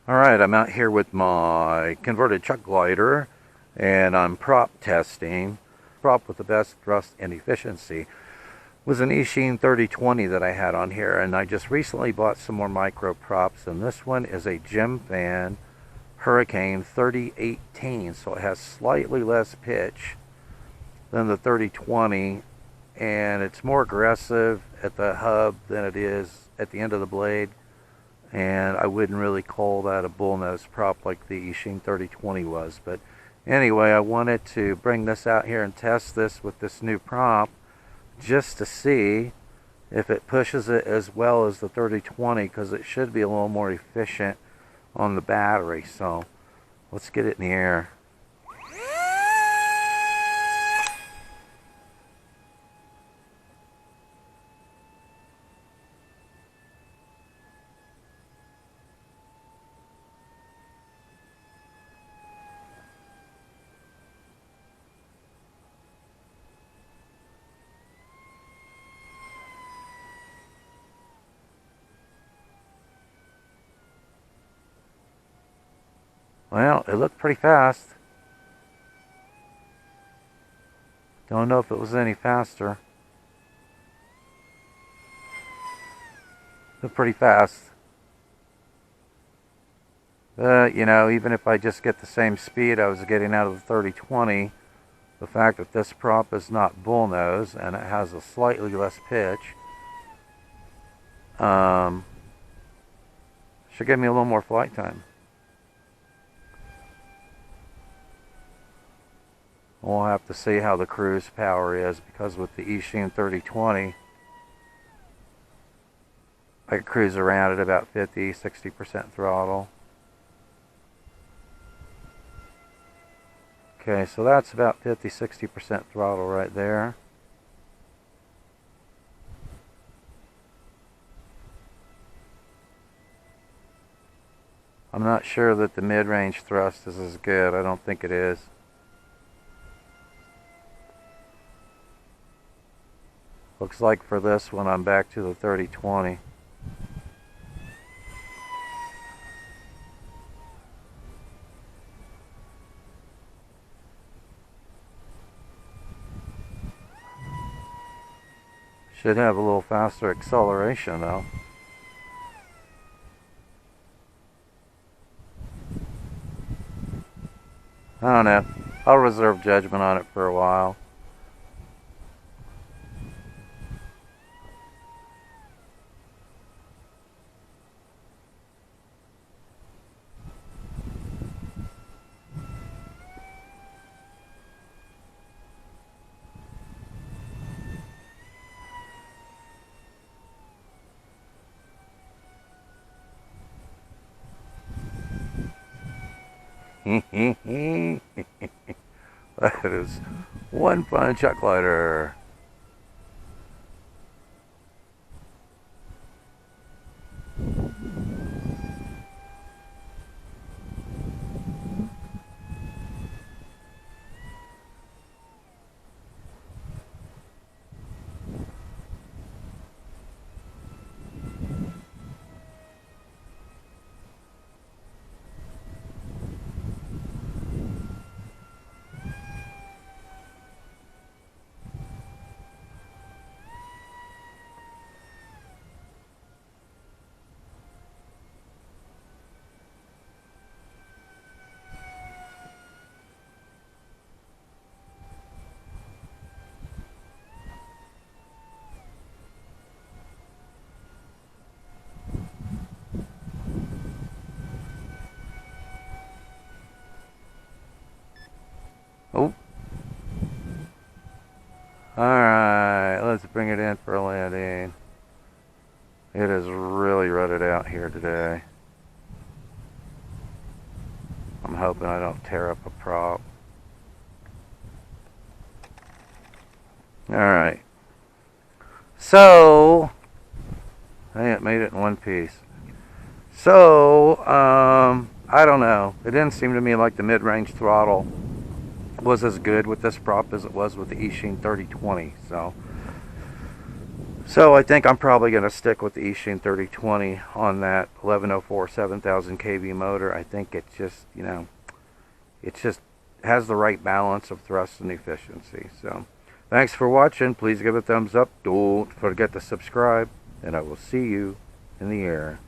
Alright, I'm out here with my converted chuck glider and I'm prop testing. Prop with the best thrust and efficiency was an Eachine 3020 that I had on here, and I just recently bought some more micro props, and this one is a Gemfan Hurricane 3018, so it has slightly less pitch than the 3020, and it's more aggressive at the hub than it is at the end of the blade. And I wouldn't really call that a bullnose prop like the Eachine 3020 was. But anyway, I wanted to bring this out here and test this with this new prop just to see if it pushes it as well as the 3020, because it should be a little more efficient on the battery. So let's get it in the air. Well, it looked pretty fast. Don't know if it was any faster. Looked pretty fast. You know, even if I just get the same speed I was getting out of the 3020, the fact that this prop is not bullnose and it has a slightly less pitch should give me a little more flight time. We'll have to see how the cruise power is, because with the Eachine 3020 I could cruise around at about 50-60% throttle. Okay, so that's about 50-60% throttle right there. I'm not sure that the mid-range thrust is as good. I don't think it is. Looks like for this one I'm back to the 3020. Should have a little faster acceleration though. I don't know. I'll reserve judgment on it for a while. That is one fun chuck glider. Oh. Alright, let's bring it in for a landing. It is really rutted out here today. I'm hoping I don't tear up a prop. Alright. So, hey, it made it in one piece. So, I don't know. It didn't seem to me like the mid-range throttle was as good with this prop as it was with the Eachine 3020. So So I think I'm probably going to stick with the Eachine 3020 on that 1104 7000 kV motor. I think it just, it just has the right balance of thrust and efficiency. So thanks for watching. Please give a thumbs up. Don't forget to subscribe, and I will see you in the air.